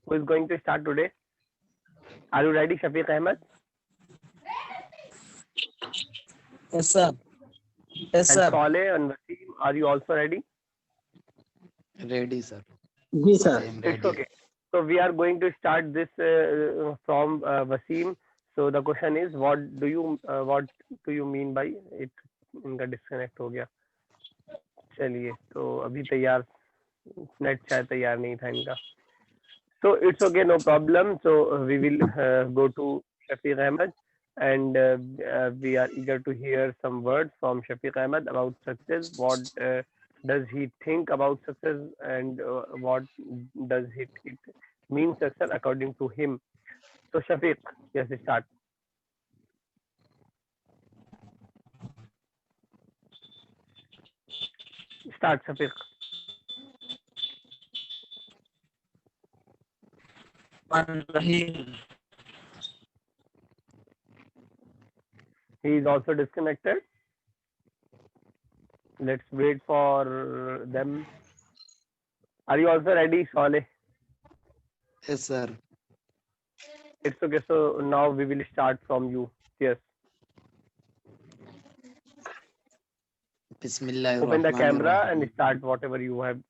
Who is going to start today? Are you ready, Shafiq Ahmed? Yes, sir. Yes, And sir. Saleh and Wasim, are you also ready? Ready, sir. Ji, I sir. am It's ready. okay. So we are going to start this from Wasim. So the question is, what do you mean by it? इनका disconnect हो गया. चलिए तो अभी तैयार net शायद तैयार नहीं था इनका. So it's okay, no problem. So we will go to Shafiq Ahmed, and we are eager to hear some words from Shafiq Ahmed about success. What does he think about success, and what does it mean success according to him? So Shafiq, yes, start. Start, Shafiq. Rahim. He is also disconnected. Let's wait for them. Are you also ready, Saleh? Yes, sir. It's okay. So now we will start from you. Yes. Open the camera and Bismillahirrahmanirrahim. start whatever you have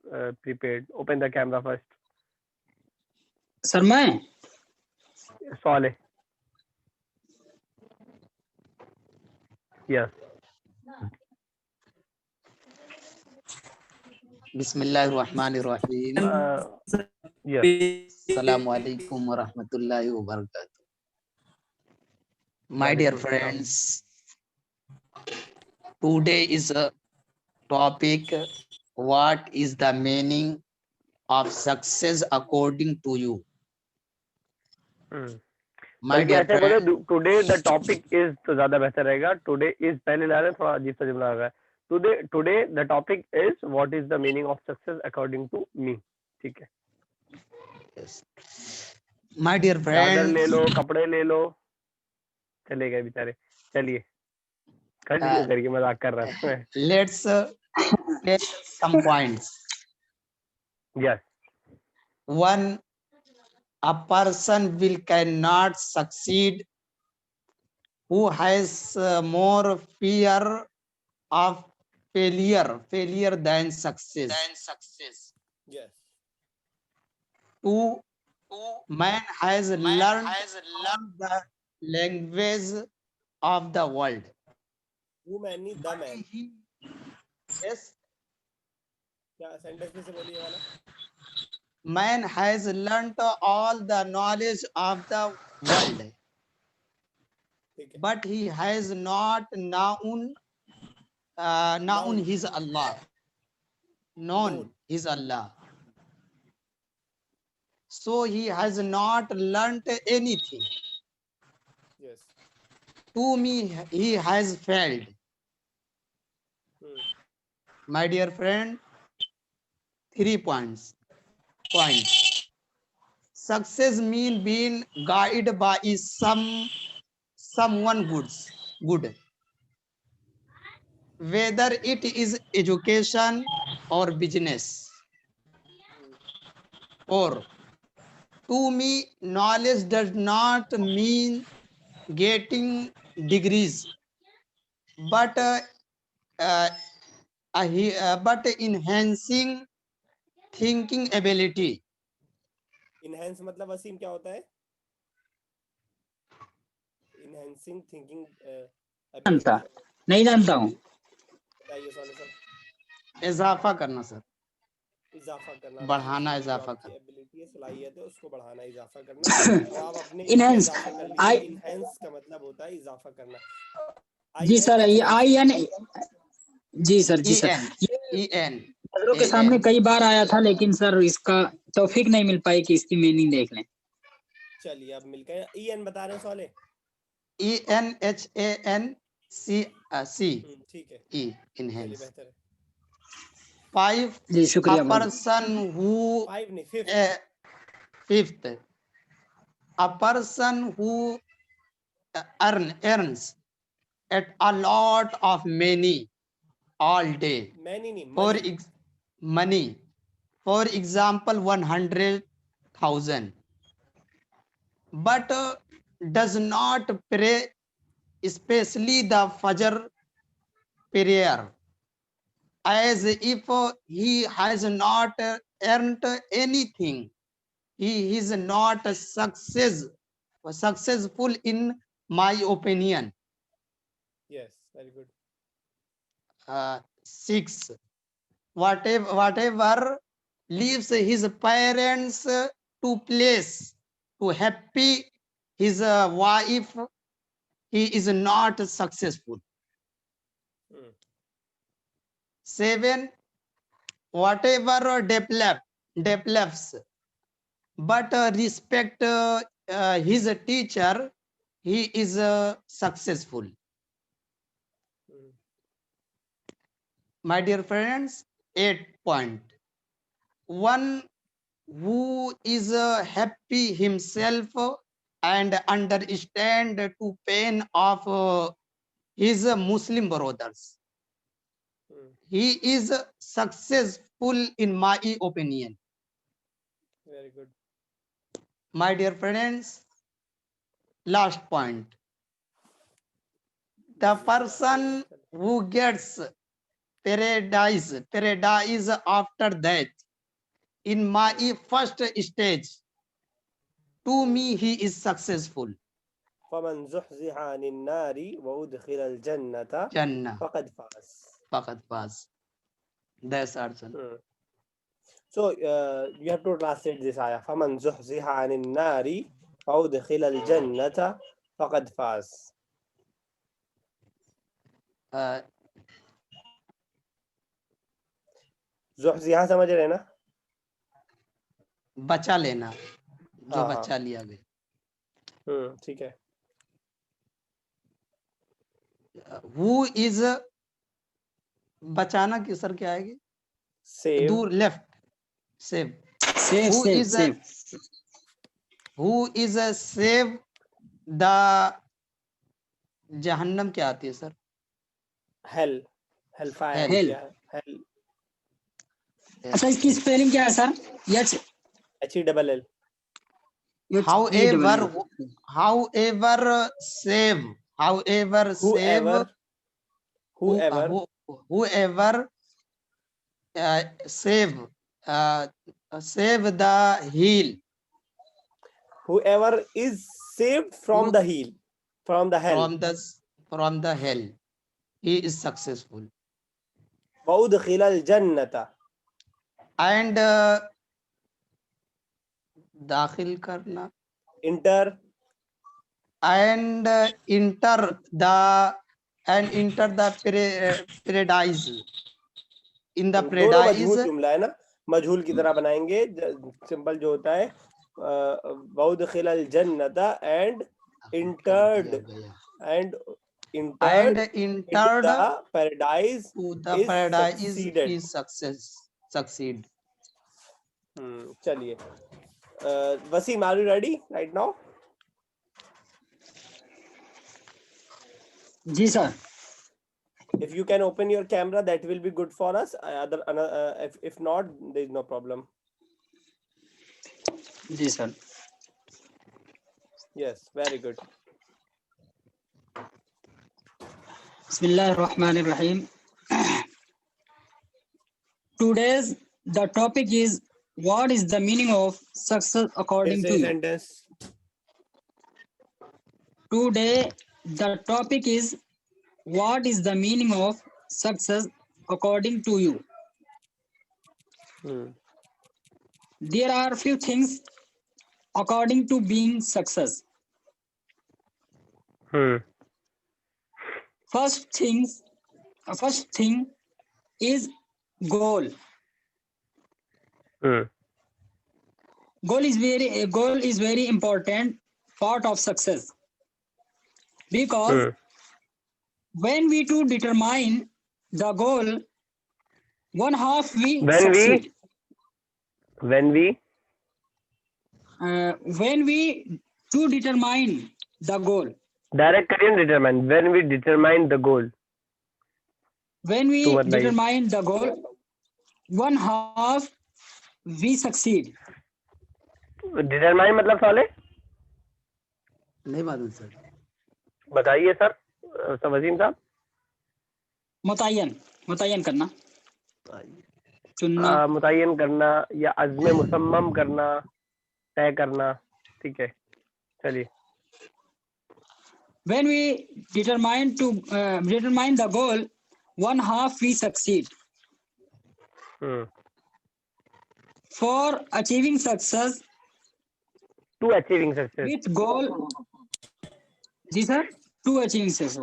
prepared. Open the camera first. Sir मैं Saleh. Yes. Bismillahirrahmanirrahim. Yes. Assalamualaikum warahmatullahi wabarakatuh. My dear Walaikum salam. friends, today is a topic. What is the meaning of success according to you? My बल्कि dear ऐसे बोलो friend, today the topic is तो ज्यादा बेहतर रहेगा. Today is पहले ला रहे हैं, थोड़ा अजीब सा जुमला लग रहा है. Today the topic is what is the meaning of success according to me. ठीक है. yes. My dear चादर ले लो, friends, कपड़े ले लो. चले गए बेचारे. चलिए कंटिन्यू करिए, मजाक कर रहा था मैं. let's take some points. Yes. One, a person will cannot succeed who has more fear of failure than success. Yes. Two, man has learned all the language of the world. Who man नहीं the man. Yes, क्या sentence में से बोलिए वाला. man has learned all the knowledge of the world, ठीक है. but he has not known his Allah. Known his Allah. So he has not learnt anything. Yes. To me, he has failed. My dear friend, 3 points. Success means being guided by someone good. Whether it is education or business. Or to me, knowledge does not mean getting degrees, but but enhancing thinking ability. Enhance मतलब वसीम क्या होता है? Enhancing thinking जानता नहीं जानता हूँ. बताइए साले सर. इजाफा करना सर, इजाफा करना, बढ़ाना, इजाफा आपकी करना. एबिलिटी है, सलाहियत है, उसको बढ़ाना, इजाफा करना. तो आप अपने इसमें इनहेंस इजाफा कर आई. लीजिए. इनहेंस का मतलब होता है इजाफा करना. जी सर, ये आई एन. जी सर, जी सर. EN ये EN नजरों के सामने कई बार आया था, लेकिन सर इसका तौफीक नहीं मिल पाई कि इसकी मीनिंग देख लें. चलिए अब मिलकर ईएन बता रहे हैं साले. ENHANC ठीक है. E चलिए enhance. बेहतर है. 5, जी शुक्रिया. a person who 5 नहीं 5th. 5th, a person who earns at a lot of money all day. Many नहीं For money. money, for example, 100,000 1000, but does not pray, especially the Fajr prayer, as if he has not earned anything. He is not successful in my opinion. Yes, very good. 6. Whatever leaves his parents to place to happy his wife, he is not successful. 7. Whatever develops but respect his teacher, he is successful. My dear friends, 8 point. One who is happy himself and understand to pain of his Muslim brothers. He is successful in my opinion. Very good. My dear friends, last point. The person who gets paradise after death, in my first stage, to me he is successful. فمن زحزح عن النار وأدخل الجنة Jannah, فقد فاز. faqat faz. That's answer. So you have to translate this ayah. فمن زحزح عن النار وأدخل الجنة فقد فاز. زحزح समझ रहे हैं ना? बचा लेना, जो हाँ, बचा लिया गया. ठीक है. Who is बचाना की सर क्या आएगी? Save. दूर, left, save. Save, Who save, is save. who is save the जहन्नम क्या आती है सर? Hell. Hellfire. Hell. क्या है? Hell. अच्छा, इसकी स्पेलिंग क्या है sir? H HELL. However save Whoever save the heel, whoever is saved from the heel, from the hell. from the hell, he is successful. وأدخل الجنة. And दाखिल करना, enter. and enter the paradise. In the दोनों paradise, मजहूल जुमला है ना, मजहूल की तरह बनाएंगे. Simple जो होता है वउदखिल अल जन्नता and entered into the paradise is succeed. चलिए. Wasim, are you ready right now? जी sir. If you can open your camera, that will be good for us. If not, there is no problem. जी sir. Yes, very good. Bismillahirrahmanirrahim. Today's the topic is, what is the meaning of success according to you? Sentence. Today the topic is, what is the meaning of success according to you? There are few things according to being success. First thing is goal. Goal is very important part of success, because when we to determine the goal, one half we succeed. When we to determine the goal. Direct करिए determine. When we determine the goal. When we determine the goal, one half we succeed. Determine मतलब साले नहीं मालूम sir. बताइए sir, Wasim साहब। मुतय्यन करना, चुनना। मुतय्यन करना या अज़्म मुसम्मम करना, तय करना। ठीक है, चलिए। When we determine the goal, one half we succeed. For achieving success to achieving success, with goal, जी sir, to achieving success.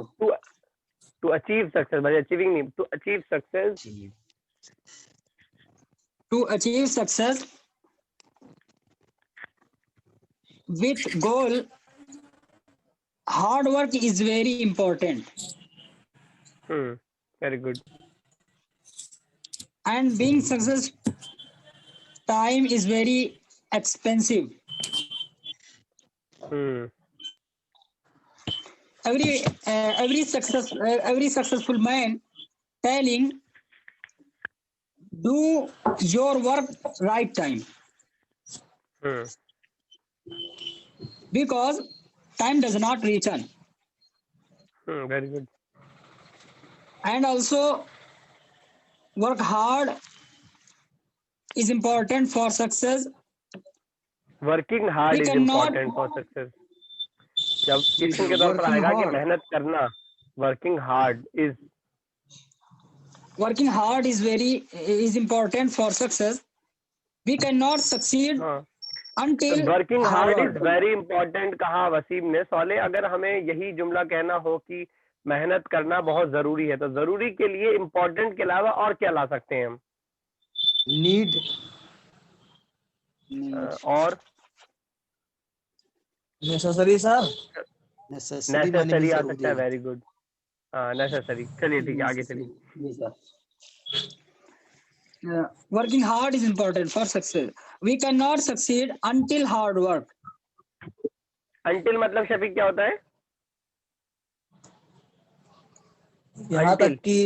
To achieve success, भाई अचीविंग नहीं, to achieve success. To achieve success with goal, hard work is very important, very good. and being success, time is very expensive. Every successful man telling, do your work right time, because time does not return. Very good. And also work hard is important for success. Working hard We is cannot important for success. जब इसम के तौर पर working आएगा कि hard. मेहनत करना, working hard is, Working hard is important for success. We cannot succeed until working hard hard work. Is very important कहा वसीम ने। सौले, अगर हमें यही जुमला कहना हो कि मेहनत करना बहुत जरूरी है, तो जरूरी के लिए इम्पोर्टेंट के अलावा और क्या ला सकते हैं हम? नीड और नेसेसरी सर, नेसेसरी माने भी नेसेसरी आ जरूरी सकता है। है। Very good, necessary. चलिए ठीक है, आगे चलिए। Working hard is important for success. We cannot succeed until hard work. Until मतलब शफीक क्या होता है? यहाँ Until. तक कि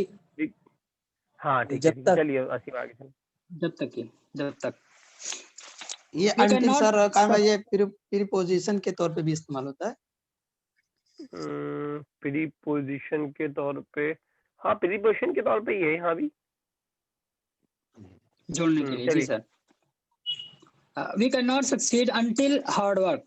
हाँ ठीक है, जब ठीक है, तक, चलिए असीम आगे चलिए। जब तक ये We अंटिल cannot सर काम ये प्रीपोजिशन के तौर पे भी इस्तेमाल होता है। प्रीपोजिशन के तौर पे, हाँ प्रीपोजिशन के तौर पे ये है, हाँ भी जोड़ने के लिए, जी चलिए। Sir. We cannot succeed until hard work.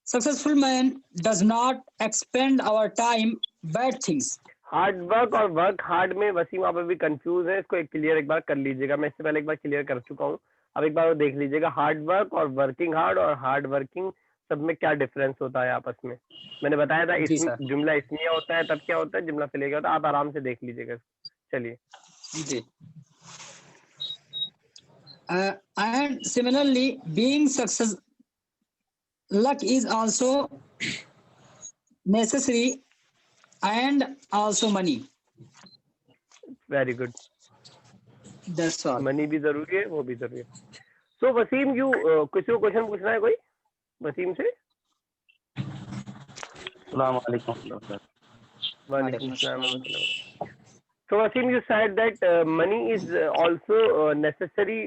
Successful man does not expend our time bad things. Hard work और वर्क हार्ड में वसीम आप अभी कंफ्यूज है, इसको एक बार कर लीजिएगा। मैं इससे पहले एक बार क्लियर कर चुका हूँ, अब एक बार वो देख लीजिएगा। हार्ड वर्क और वर्किंग हार्ड और हार्ड वर्किंग, सब में क्या डिफरेंस होता है आपस में। मैंने बताया था जी इसमें सर। जुमला इसमें होता है, तब क्या होता है, जुमला फिलेगा होता है। आप आराम से देख लीजिएगा। चलिए। जी। And similarly, being success, luck is also necessary, and also money. Very good. That's all. Money भी जरूरी है, वो भी जरूरी है। सो वसीम, यू किसी को क्वेश्चन पूछना है कोई वसीम से? अस्सलाम वालेकुम सर। वालेकुम अस्सलाम। So Wasim, you said that money is also necessary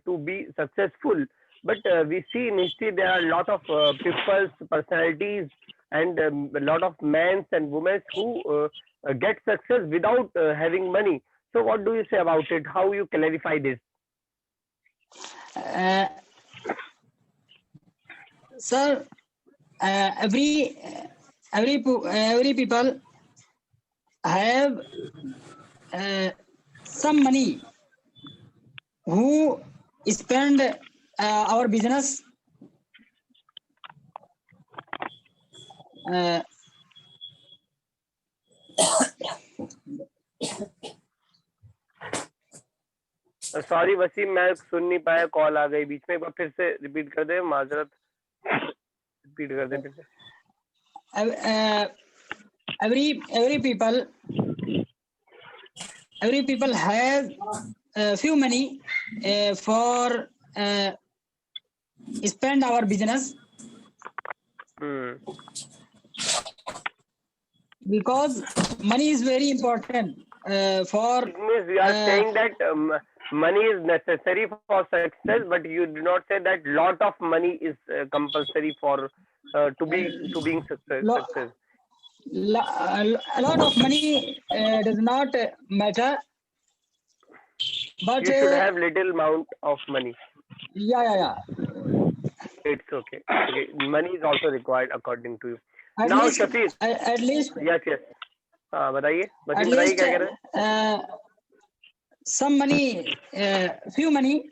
to be successful, but we see in history there are a lot of people's personalities and a lot of men and women who get success without having money. So what do you say about it? How you clarify this? Sir, every people have some money who spend our business sorry Wasim, मैं सुन नहीं पाया, call आ गई बीच में। एक बार फिर से repeat कर दे, माजरत, रिपीट कर दे फिर से। every people have few money for spend our business, because money is very important for It means we are saying that money is necessary for success, but you do not say that lot of money is compulsory for to being Lo- success. a lot of money does not matter, but You should have little amount of money. yeah. It's okay. Okay, money is also required according to you. At Now, least, Shafiq. at least, Yes, yes. हाँ बताइए, at Wasim बताइए least, क्या कह रहे हैं? some money, few money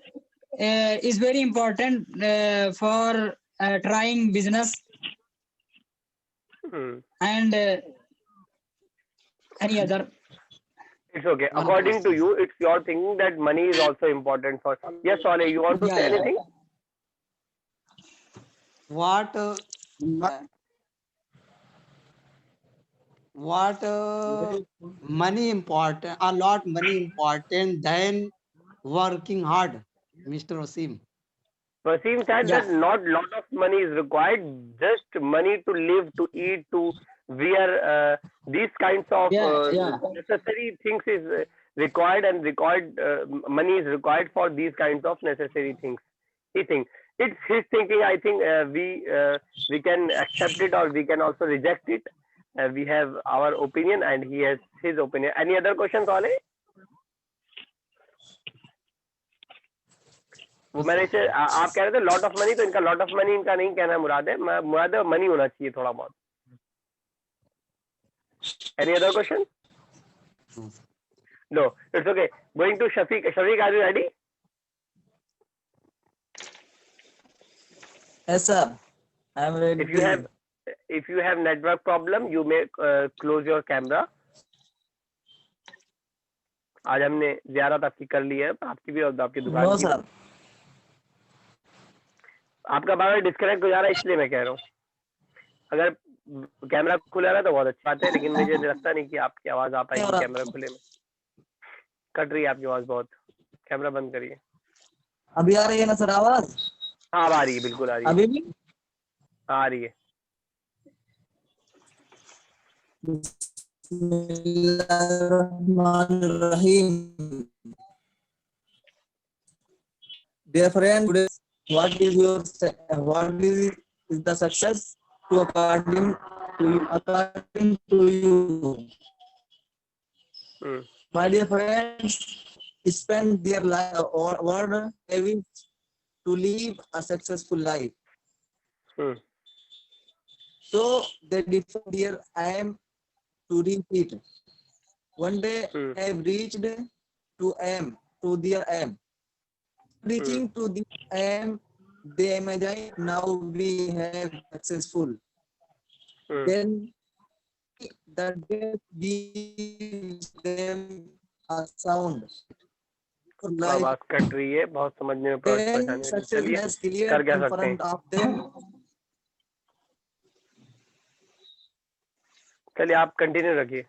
is very important for trying business Hmm. and any other. It's okay. One According to question. you, it's your thinking that money is also important for. Yes, Soleh, you want to Yeah, say yeah. anything? What money important, a lot money important than working hard, Mr. Wasim. Wasim said Yeah. that not lot of money is required, just money to live, to eat, to wear. These kinds of Yeah. necessary things is required, and required money is required for these kinds of necessary things. He thinks it's his thinking. I think we can accept it, or we can also reject it. We have our opinion, and he has his opinion. Any other questions, Oleh? वो मैंने से आप कह रहे थे lot of money, तो इनका lot of money इनका नहीं कहना मुराद है, मुराद है मनी होना चाहिए थोड़ा बहुत. Any other question? No, it's okay. Going to Shafiq. Shafiq, are you ready? Yes, sir. I am ready. If you have network problem, you may close your camera. आज हमने ज़ियारत आपकी कर ली है, आपकी भी और आपकी दुकान No, की. sir. आपका बार डिस्कनेक्ट हो जा रहा है, इसलिए मैं कह रहा हूँ. अगर कैमरा खुला रहा तो बहुत अच्छी बात है, लेकिन मुझे लगता नहीं कि आपकी आवाज आ पाएगी कैमरा खुले में. कट रही है आपकी आवाज बहुत. कैमरा बंद करिए. अभी आ रही है ना सर आवाज? हाँ, अब आ रही है, बिल्कुल आ रही है. अभी भी आ रही है. Bismillahirrahmanirrahim. Dear friend, today, what is the success to according to you? My dear friends, spend their life or word having to live a successful life. So they define their aim to reach it. One day I have reached to their aim. Reaching to the aim, they imagine now we have successful. Then the death gives them a sound. आवाज cut रही है, बहुत समझने में परेशानी है. चलिए कर क्या सकते हैं. चलिए आप कंटिन्यू रखिए.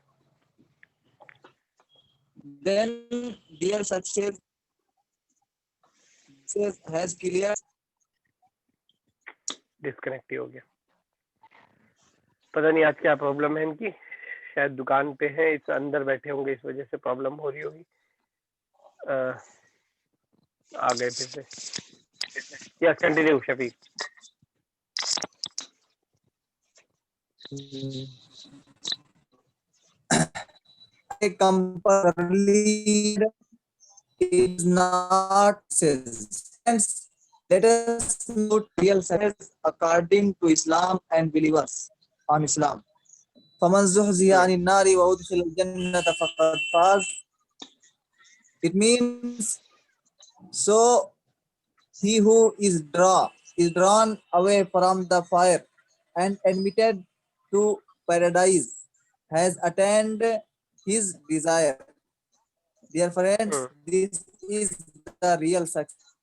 Then their success has clear. Disconnect ही हो गया. पता नहीं आज क्या प्रॉब्लम है इनकी. शायद दुकान पे है, इस अंदर बैठे होंगे, इस वजह से प्रॉब्लम हो रही होगी. आ गए फिर से. Yes, continue Shafiq. A company is not says. Let us note real success according to Islam and believers on Islam. فَمَنْ زُحْزِحَ عَنِ النَّارِ وَأُدْخِلَ الْجَنَّةَ فَقَدْ فَازَ. It means, so he who is drawn away from the fire and admitted to paradise has attained his desire. Dear friends, this is the real success.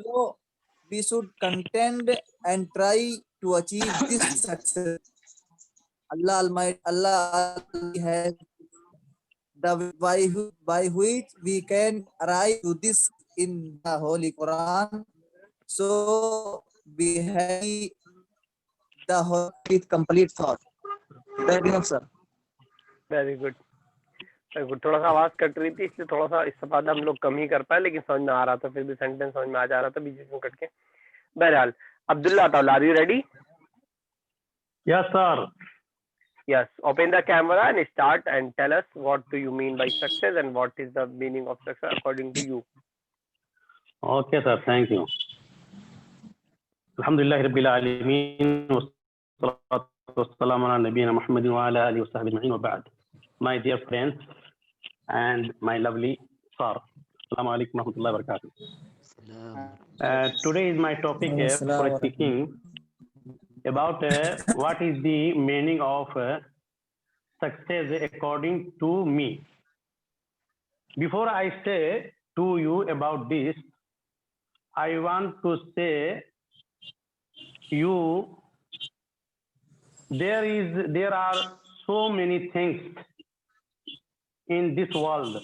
So we should contend and try to achieve this success. Allah Almighty, Allah has the by which we can arrive to this in the Holy Quran. So we have the whole with complete thought. Very good, sir. Very good. थोड़ा सा आवाज cut रही थी, इसलिए थोड़ा सा इस्तेफादा हम लोग कम ही कर पाए, लेकिन समझ में आ रहा था, फिर भी सेंटेंस समझ में आ जा रहा था बीच में कट के। बहरहाल, Abdullah Ataullah, are you ready? Yes, sir. Yes, open the camera and start and tell us what do you mean by success and what is the meaning of success according to you. Okay, sir. Thank you. Alhamdulillah Rabbil Alameen. Wassalatu wassalamu ala nabiyyina Muhammadin wa ala alihi wa sahbihi ajma'in wa ba'd. My dear friends and my lovely sir. Assalamu alaikum wa rahmatullahi wa barakatuh. Today is my topic for speaking about what is the meaning of success according to me. Before I say to you about this, I want to say you there are so many things in this world,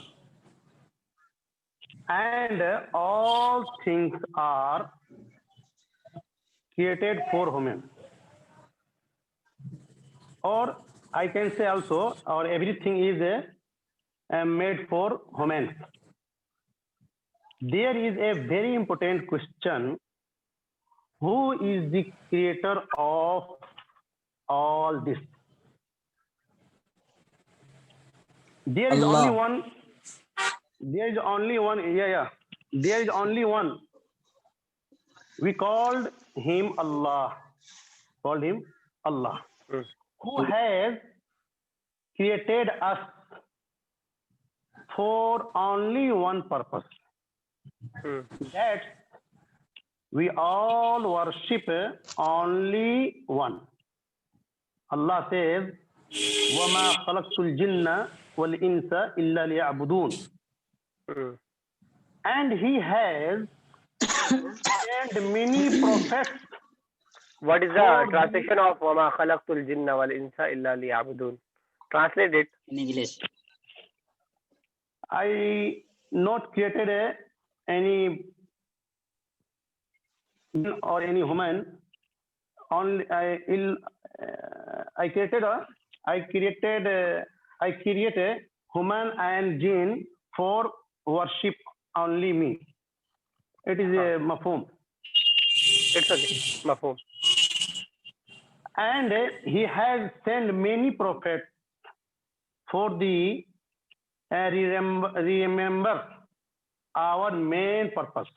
and all things are created for human, or I can say also, or everything is made for humans. There is a very important question: who is the creator of all this? There is Allah. only one. There is only one. There is only one. We called him Allah. Called him Allah. Hmm. Who has created us for only one purpose. Hmm. That we all worship only one. Allah says, وَمَا خَلَقْتُ الْجِنَّ وَالْإِنسَ إِلَّا لِيَعْبُدُونَ. Hmm. And he has sent many prophets. What is the translation of وَمَا خَلَقْتُ الْجِنَّ وَالْإِنسَ إِلَّا لِيَعْبُدُونَ? Translate it. In English. I not created any or any human. Only I created human and jinn for worship only me. It is a mafhum. It's okay. Mafhum. And he has sent many prophets for the remember our main purpose.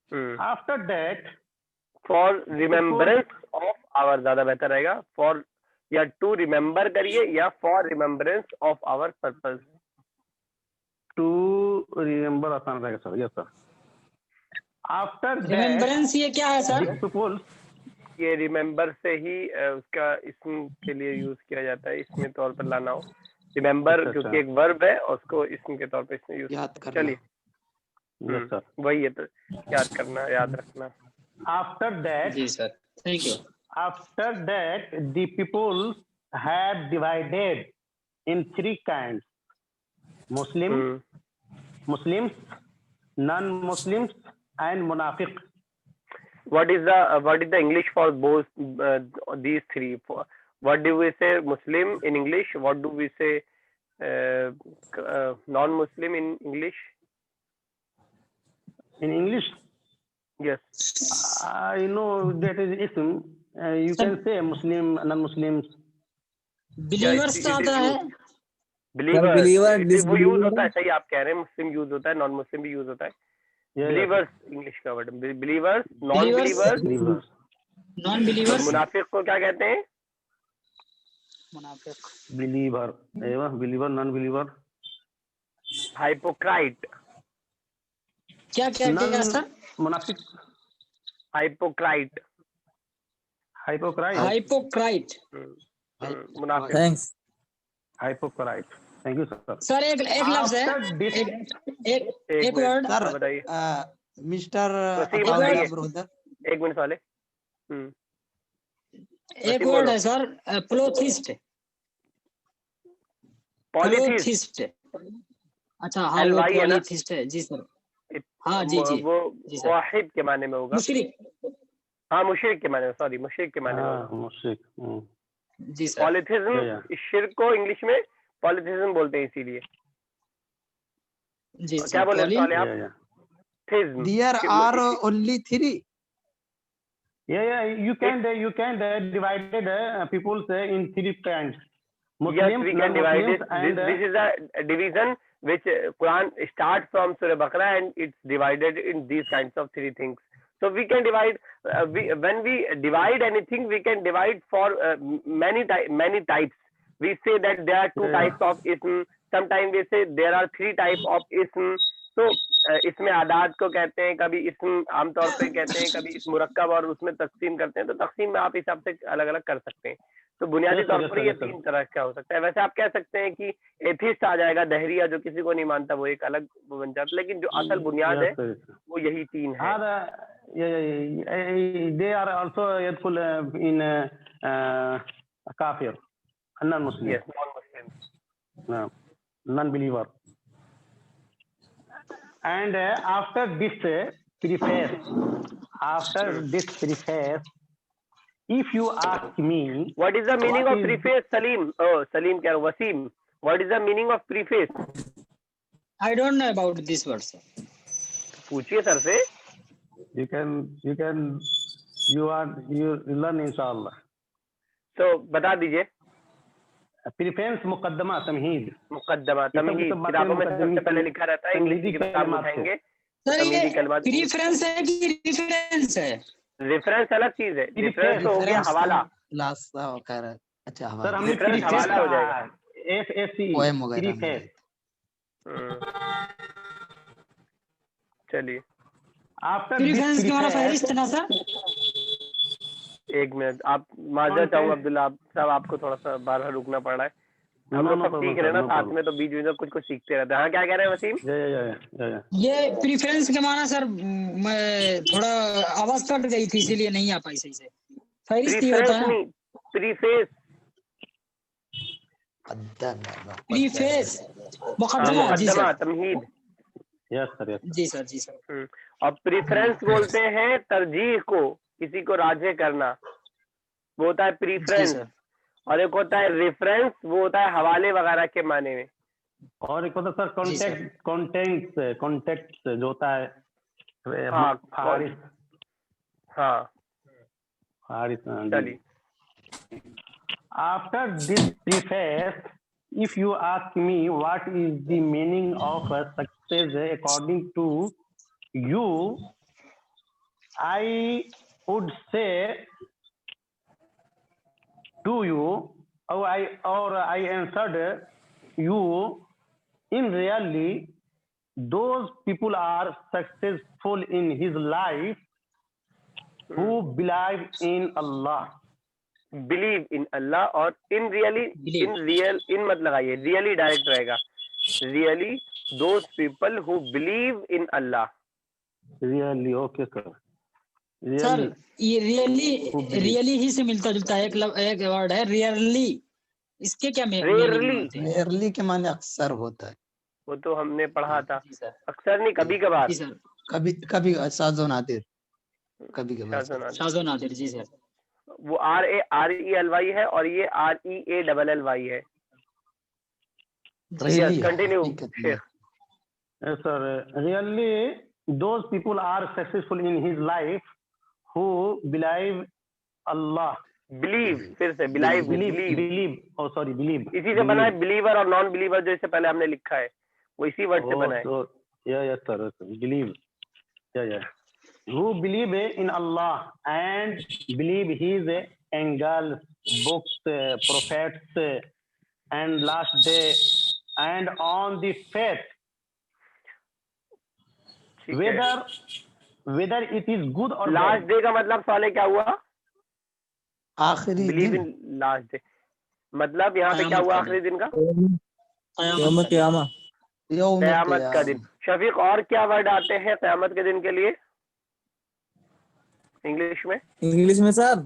Hmm. After that, For remembrance of our, ज़्यादा बेहतर रहेगा. For या to remember करिए या for remembrance of our purpose. to remember आसान रहेगा sir. Yes sir. After that, remembrance ये क्या है सर? the people ये remember से ही उसका इसम के लिए यूज किया जाता है, इसमें तौर पर लाना हो. Remember अच्छा, क्योंकि एक वर्ब है और उसको इसम के तौर पे इसमें यूज. याद करना। चलिए. yes sir. वही है, तो याद करना, याद रखना. After that, जी sir, thank you. after that, the people have divided in three kinds: Muslims, non-Muslims, and Munafiq. What is the English for both these three? What do we say Muslim in English? What do we say non-Muslim in English? In English, Yes. I know that is ism. You can say Muslim, non-Muslims. Believers का आता है. Believer. believer, वो disbeliever. Use होता है, सही आप कह रहे हैं. मुस्लिम यूज होता है, नॉन मुस्लिम भी यूज होता है. Yeah, बिलीवर्स इंग्लिश का word. Believers, non believers. Believers. Non believers. मुनाफिक को क्या कहते हैं? मुनाफिक. Believer. Believer, non-believer. हाइपोक्राइट. क्या क्या क्या सर? Munafiq. हाइपोक्राइट. Hypocrite. हाइपोक्राइट. मुनाफिक. Thanks. Hypocrite. Thank you, sir. Sir एक लफ्ज है. After this, एक वर्ड. सर बताइए. मिस्टर वसीम अताउल्ला बताइए. ब्रदर, 1 मिनट वाले. एक वर्ड है सर, प्लोथिस्ट. पॉलिथिस्ट. अच्छा हाँ, वो LY है ना? पॉलिथिस्ट है. जी सर. हाँ जी जी. वो जी सर. वाहिद के माने में होगा. मुशरिक. हाँ, मुशरिक के माने में. सॉरी, मुशरिक के माने में होगा. मुशरिक. जी सर. पॉलिथिज्म, या. इस शिर्क को इंग्लिश में पॉलिथिज्म बोलते हैं इसीलिए। जी और क्या सर, बोले पॉली साले आप? Yeah, yeah. थिज्म। There are only three. Yeah, yeah. You can divide people in three kinds. Yes, Muslims, we can divide non-Muslims, it. and This is a division which Quran starts from Surah Baqarah, and it's divided in these kinds of three things. So we can divide. When we divide anything, we can divide for many types. We say that there are two Yeah. types of ism. Sometimes we say there are three types of ism. तो इसमें आदात को कहते हैं, कभी इसम आमतौर पे कहते हैं, कभी इस मुरक्कब और उसमें तकसीम करते हैं। तो तकसीम में आप हिसाब से अलग अलग कर सकते हैं। तो बुनियादी Yes, sir, तौर yes, पर sir, ये yes, sir. तीन तरह का हो सकता है। वैसे आप कह सकते हैं कि एथिस्ट आ जाएगा, दहरिया जो किसी को नहीं मानता, वो एक अलग बन जाता, लेकिन जो असल बुनियाद है Yes, sir, yes, sir. वो यही तीन है। They are also يدخل in kafir, non-Muslim, yes, non Muslim. non-believer. And after this preface, if you ask me, what is the meaning what of is- preface? Salim, Salim कह रहा हूँ, Wasim, what is the meaning of preface? I don't know about this word, sir. पूछिए sir से। you learn inshallah. तो बता दीजिए। Preference मुकद्दमा तमहीद। मुकद्दमा ये सब तमहीद बातें किताबों में सबसे मुकद्दमी पहले लिखा रहता है। इंग्लिश की किताब कलिमात से। उठाएंगे, सर ये तमहीदी कलिमात। प्रीफरेंस है कि रेफरेंस है? रेफरेंस अलग चीज है। रेफरेंस तो हो गया हवाला। लास्ट कह रहा है। अच्छा सर हवाला। हमने Reference प्रीफेस हवाला हो कहा जाएगा। है, FAC, पोएम वगैरह में। प्रीफेस। चलिए आफ्टर प्रीफरेंस के माना फहरिस्त ना सर? एक मिनट, आप माजर चाहूंगा अब्दुल्ला, आप सब आपको थोड़ा सा बार बार रुकना पड़ रहा है। हम लोग सब सीख रहे हैं ना साथ में, तो बीच में कुछ कुछ सीखते रहते हैं। हाँ, क्या कह रहे हैं वसीम? ये प्रीफरेंस के माना सर, मैं थोड़ा आवाज कट गई थी इसीलिए नहीं आ पाई सही से। फहरिस्त ही होता प्रीफरेंस है ना? नहीं, प्रीफेस। प्रीफेस मुकद्दमा। जी मुकद्दमा सर, तमहीद। Yes sir, yes. जी सर, जी सर। और प्रीफरेंस बोलते हैं तरजीह को, किसी को राजे करना, वो होता है जी प्रीफरेंस। सर। और एक होता है रेफरेंस, वो होता है हवाले वगैरह के माने में। और एक होता सर जी सर। कॉन्टेक्ट जो होता है हाँ, फारिस। हाँ, फारिस। चलिए। After this preface, if you ask me what is the meaning of success according to you, I would say to you, or I answered you, in reality, those people are successful in his life who believe in Allah. Believe in Allah और in really, in real, in मत लगाइए, really direct रहेगा। Really those people who believe in Allah. Really, okay, sir. Sir Really, ये really ही से मिलता जुलता है। एक वर्ड है रियरली, इसके क्या मीनिंग रेयरली, मानते हैं? रेयरली के माने अक्सर होता है। वो तो हमने पढ़ा था। जी सर, अक्सर नहीं, कभी कभार। जी सर। कभी कभी साजो नादिर, कभी कभार। शाज़ो नादिर। जी सर। वो RARELY है और ये REALLY है। Really? कंटिन्यू ठीक है, ठीक है। Sheikh. yes, sir. Really, those people are successful in his life who believe Allah. Believe, फिर से believe, Believe. Oh, sorry, believe. इसी से बना है बिलीवर और नॉन बिलीवर, जो इससे पहले हमने लिखा है, वो इसी वर्ड से बना है। So, yes, sir. Believe. Yeah. Who believe in Allah and believe His angels, books, prophets, and last day, and on the faith, ठीक है। whether it is good or last bad. Day का मतलब साले क्या हुआ? आखिरी बिलीव दिन। In last day, मतलब यहाँ पे क्या हुआ आखिरी दिन का? यौम क़यामा। यौम क़यामत का दिन। क़यामा। शफीक, और क्या वर्ड आते हैं क़यामत के दिन के लिए इंग्लिश में? इंग्लिश में सर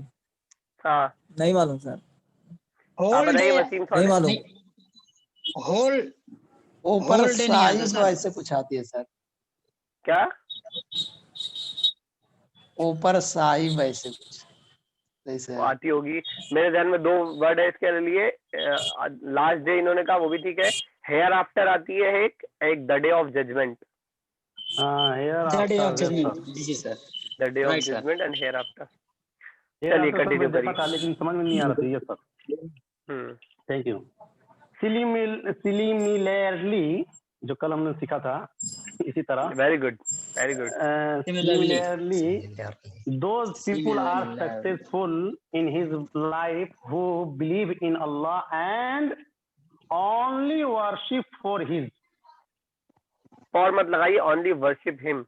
हाँ, नहीं मालूम सर, आप होल बताइए डे, वसीम नहीं सर। मालूम। होल ऊपर Whole day नहीं आता साइज सर। वैसे कुछ आती है सर। क्या? ऊपर साई वैसे कुछ। वो आती होगी। मेरे ध्यान में 2 वर्ड है इसके लिए। लास्ट डे इन्होंने कहा, वो भी ठीक है। हेयर आफ्टर आती है एक the day of judgment. The day of judgment. जी sir. The day of Right, sir. Judgment and hereafter. ये चलिए आपका कंटिन्यू देखा था करिए। लेकिन समझ में नहीं आ रहा था ये सर। Thank you. सिमिलरली जो कल हमने सीखा था, इसी तरह very good, very good. Similarly those people are successful in his life who believe in Allah and only worship for his, और मत लगाइए, only worship him.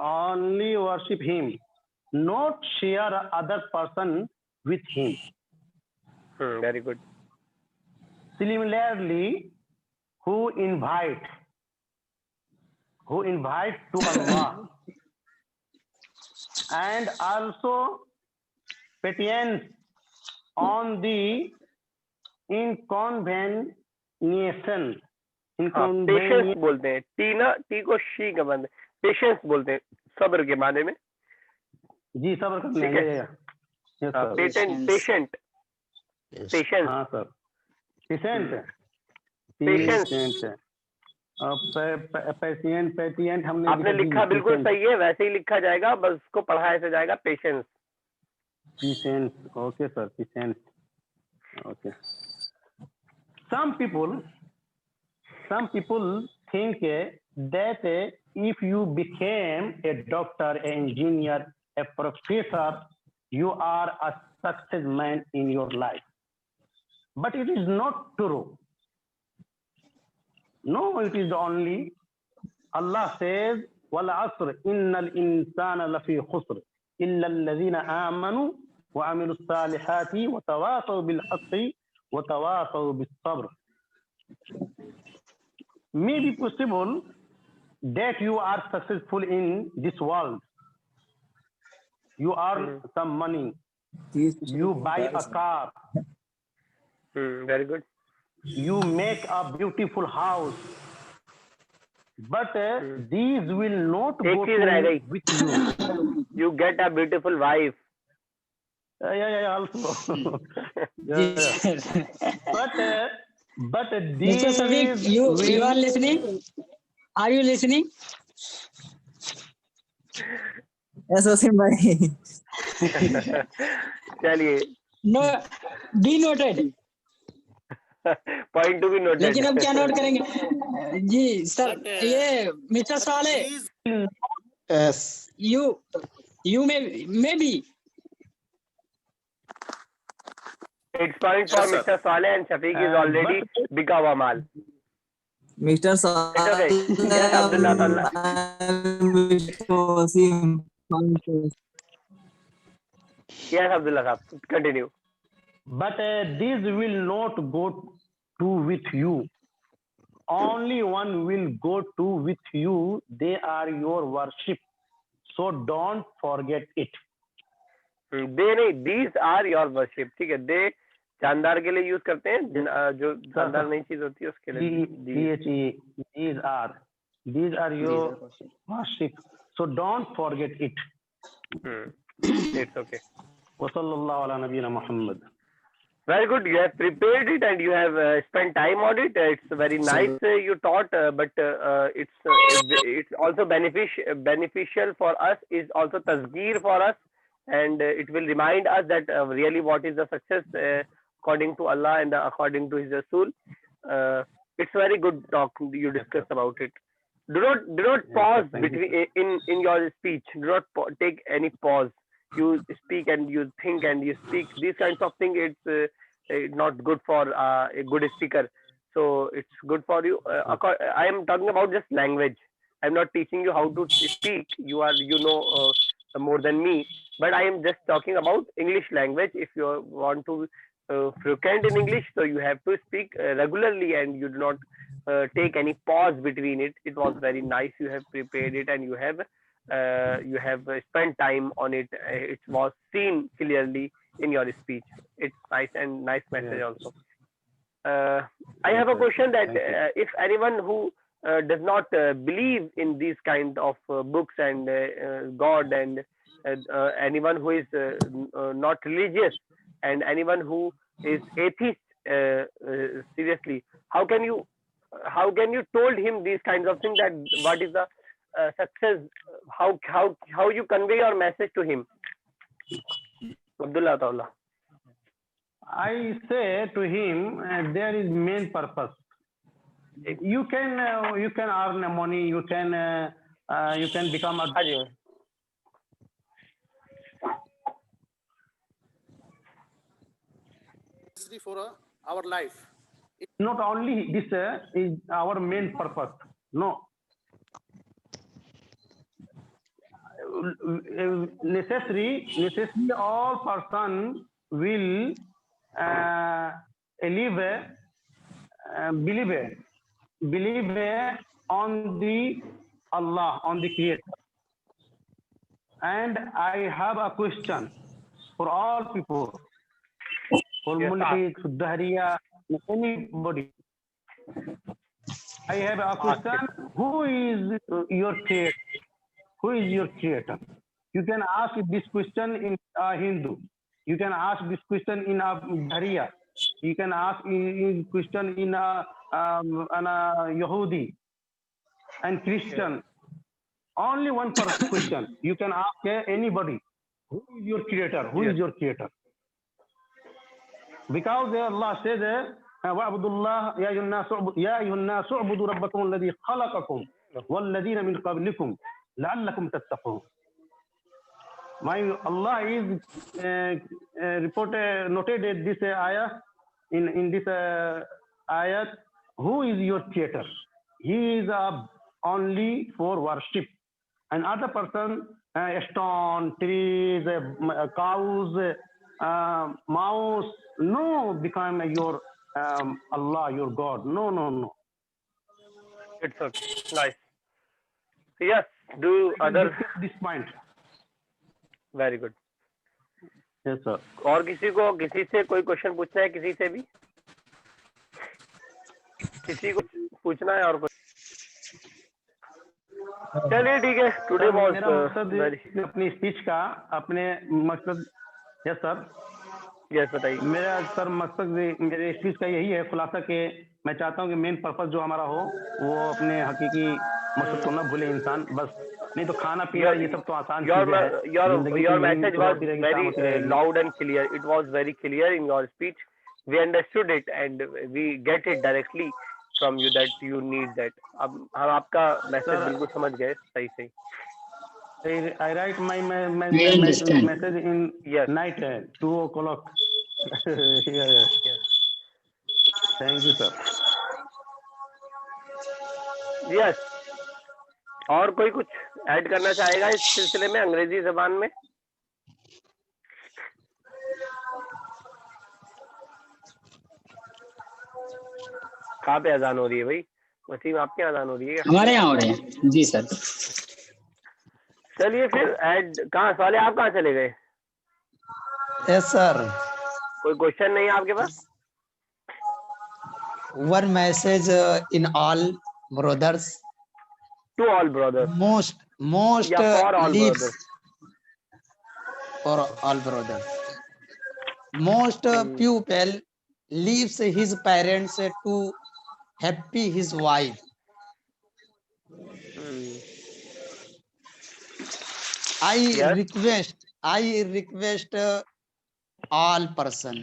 only worship him, not share other person with him. Very good. Similarly, who invite to Allah and also petience on the inconvenience. Patience बोलते हैं, T ना, T को she का बंद, patience बोलते हैं सब्र के माने में। जी सब्र करना ठीक है। है। Yes sir. Patient, patience. हाँ सर, पेशेंट पेशेंट हमने आपने लिखा बिल्कुल सही है, वैसे ही लिखा जाएगा, बस उसको पढ़ा ऐसे जाएगा, patience. Patience, okay sir, patience, okay. Some people think that if you became a doctor, an engineer, a professor, you are a success man in your life. But it is not true. No, it is only Allah says, وَالْعَصْرِ إِنَّ الْإِنسَانَ لَفِي خُسْرٍ إِلَّا الَّذِينَ آمَنُوا وَعَمِلُوا الصَّالِحَاتِ وَتَوَاصَوْا بِالْحَقِّ وَتَوَاصَوْا بِالصَّبْرِ. May be possible that you are successful in this world. You earn some money. You buy a car. Very good. You make a beautiful house. But these will not go to with you. You get a beautiful wife. Yeah, also. But Mr. Safiq, you are listening? Are you listening? Yes, Wasim bhai. चलिए, No, be noted. Point to be noted. लेकिन अब क्या note करेंगे जी sir? ये mister साले, Yes. you may be. It's point for Mr. Saleh and Shafiq is already Bikawa Mal. Mr. Saleh. It's okay. Yes, Abdullah. Mr. Wasim. Yes, Abdullah sahab. Continue. But these will not go to with you. Only one will go to with you. They are your worship. So don't forget it. दे नहीं, these are your worship. ठीक है, दे जानदार के लिए use करते हैं, जो जानदार नहीं चीज होती है उसके लिए। These are your worship. So don't forget it. It's okay. Wasallallahu ala nabiyyina Muhammad. Very good. You have prepared it and you have spent time on it. It's very nice you taught, but it's also beneficial for us. Is also tazkir for us, and it will remind us that really what is the success according to Allah and according to His Rasul. It's very good talk you discussed about it. Do not pause between in your speech. Do not take any pause. You speak and you think and you speak. These kinds of things, it's not good for a good speaker. So it's good for you. I am talking about just language. I'm not teaching you how to speak. You know more than me. But I am just talking about English language. If you want to frequent in English, so you have to speak regularly and you do not take any pause between it. It was very nice. You have prepared it and you have spent time on it. It was seen clearly in your speech. It's nice and nice message also. I have a question that if anyone who does not believe in these kind of books and God and anyone who is not religious, and anyone who is atheist. Seriously, how can you told him these kinds of things, that what is the success? How you convey your message to him? Abdullah Taala. I say to him, there is main purpose. You can earn money. You can become a. हाँ जी for our life. Not only this is our main purpose. No. Necessary all person will believe on the Allah, on the Creator. And I have a question for all people, for Yes, Mulhid, for Dahriya, anybody. I have a question: who is your Creator? Who is your Creator? You can ask this question in Hindu. You can ask this question in Dahriya. You can ask this question in Yahudi and Christian. Only one question. You can ask anybody. Who is your Creator? Who is your Creator? Because Allah said, وَاعْبُدُوا اللَّهَ يَا أَيُّهَا النَّاسُ اعْبُدُوا رَبَّكُمُ الَّذِي خَلَقَكُمْ وَالَّذِينَ مِنْ قَبْلِكُمْ لَعَلَّكُمْ تَتَّقُونَ. My Allah is noted this ayah in this ayat. Who is your Creator? He is only for worship. And other person, stone, trees, cows, mouse, no become your Allah, your God. No. It's okay. Nice. Yes. Do other. This point. Very good. Yes, sir. और किसी से कोई question पूछना है? किसी से भी किसी को पूछना है और कुछ? चलिए ठीक है. टुडे वाज मेरा मकसद अपनी स्पीच का अपने मकसद. Yes sir. यस बताइए. मेरा सर मकसद मेरे स्पीच का यही है, खुलासा के मैं चाहता हूँ कि मेन पर्पस जो हमारा हो वो अपने हकीकी मकसद को न भूले इंसान. बस नहीं तो खाना पीना ये सब तो आसान चीजें हैं. Your message was very loud and clear. It was very clear in your speech. We understood it and we get it directly from you that you need that. अब हम आपका मैसेज बिल्कुल समझ गए सही सही. I write my message in Yes. night 2 o'clock. Yeah. Thank you, sir. Yes. और कोई कुछ ऐड करना चाहेगा इस सिलसिले में अंग्रेजी जबान में? कहाँ पे अजान हो रही है भाई? वसीम आपके यहाँ अजान हो रही है? हमारे यहाँ हो रहे हैं जी सर. चलिए फिर ऐड कहाँ साले आप कहाँ चले गए? Yes, sir. कोई क्वेश्चन नहीं है आपके पास? One message in all brothers. To all brothers. Most Yeah, for all leaves brothers. for all brothers. Most pupil leaves his parents to happy his wife. Yes. I request all person.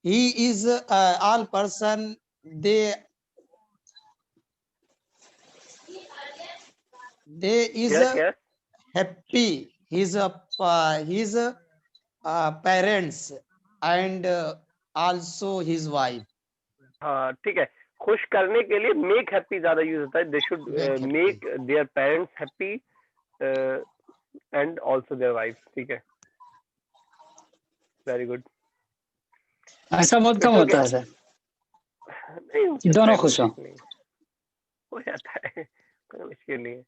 He is all person. They is Yes. happy. His parents and also his wife. हाँ ठीक है. खुश करने के लिए make happy ज्यादा use होता है. They should make their parents happy and also their wife. ठीक है. Very good. ऐसा बहुत कम होता है सर. दोनों खुश हो जाता है. कोई मुश्किल नहीं है.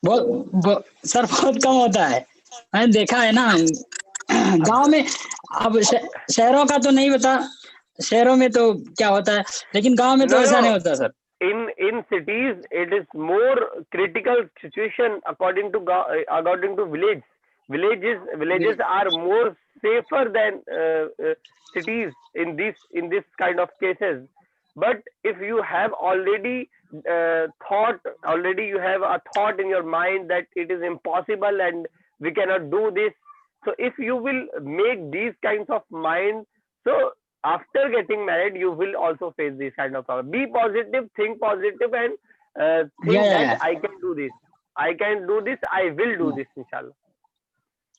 बहुत सर बहुत कम होता है. मैंने देखा है ना गांव में. अब शहरों का तो नहीं बता, शहरों में तो क्या होता है, लेकिन गांव में तो ऐसा नहीं होता sir. in cities it is more critical situation according to village. Villages are more safer than cities in this kind of cases. But if you have already you have a thought in your mind that it is impossible and we cannot do this, so if you will make these kinds of mind, so after getting married you will also face this kind of problem. Be positive, think positive, and think Yeah. that I can do this, I can do this, I will do this, inshallah.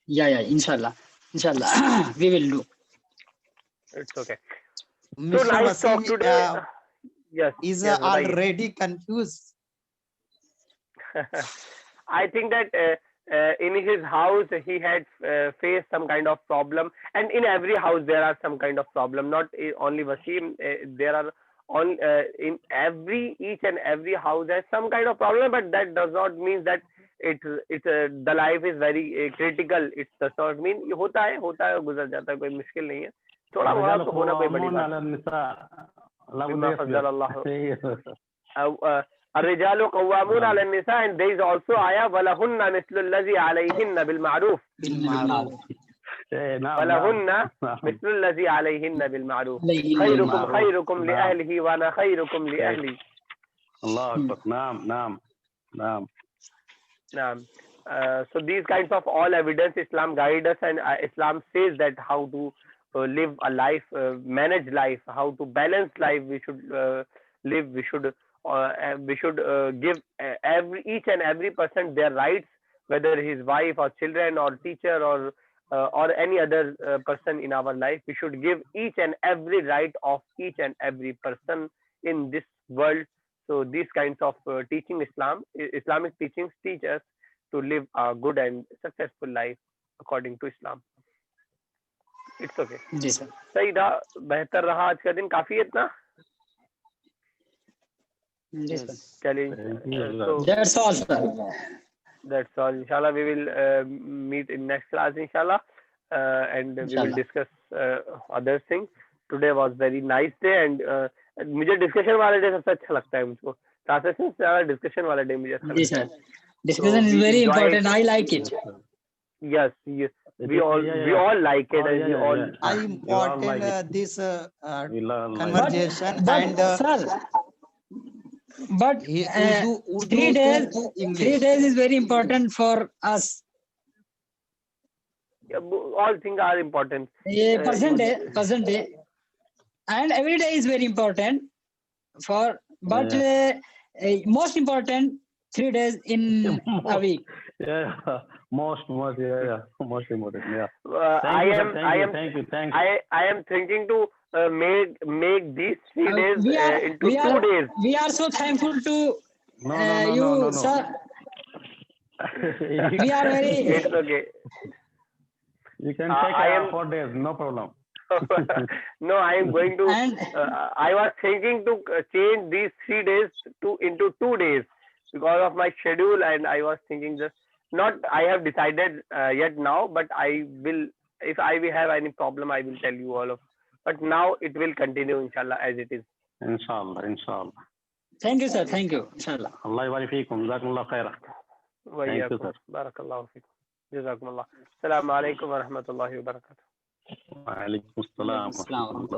Yeah. Inshallah. We will do. It's okay. So Mr. nice talk Wasim today. Yes, is yes, बताइए. already confused. I think that in his house he had faced some kind of problem, and in every house there are some kind of problem. Not only Wasim, there are on in each and every house has some kind of problem, but that does not mean that the life is very critical. It does not mean ये होता है और गुजर जाता है, कोई मुश्किल नहीं है. थोड़ा बहुत तो होना कोई बड़ी बात. الرجال قوامون على النساء, and there is also ayah ولهن مثل الذي عليهن بالمعروف. ولهن مثل الذي عليهن بالمعروف. خيركم لأهله وأنا خيركم لأهلي. الله أكبر. نعم. So these kinds of all evidence Islam guides us, and Islam says that how to live a life, manage life, how to balance life. We should live. We should give each and every person their rights, whether his wife or children or teacher or any other person in our life. We should give each and every right of each and every person in this world. So these kinds of Islamic teachings teach us to live a good and successful life according to Islam. It's okay. जी sir. सही था, बेहतर रहा आज का दिन, काफी है इतना. जी सर. चलिए, so That's all, sir. that's all. Inshallah, we will meet in next class, inshallah, and we will Inshallah. discuss other things. Today was very nice day, and मुझे discussion वाला day सबसे अच्छा लगता है मुझको. Translation से ज़्यादा discussion वाला day मुझे अच्छा जी लगता है. Sir. Discussion is we very enjoy important. it. I like it. Yes, we all like it, and we all. I important this We love conversation But and sir, but Urdu 3 days, to English. 3 days is very important for us. All things are important. Present day, and every day is very important for. But most important 3 days in a week. Most important. Yeah. Thank you. I am thinking to make these 3 days into 2 days. We are so thankful to No. sir. We are very. It's okay. You can take 4 days, no problem. No, I am going to. And I was thinking to change these 3 days into 2 days because of my schedule, and I was thinking just not. I have decided yet now, but I will. If I will have any problem, I will tell you all of. But now it will continue, inshallah, as it is. Inshallah. thank you, sir. Thank you. Inshallah. Allah yabarik feekum. Jazakumullah khairan. وإياكم. sir. بارك الله فيكم. جزاكم الله. السلام عليكم ورحمة الله وبركاته. Wa alaikum assalam. Assalam.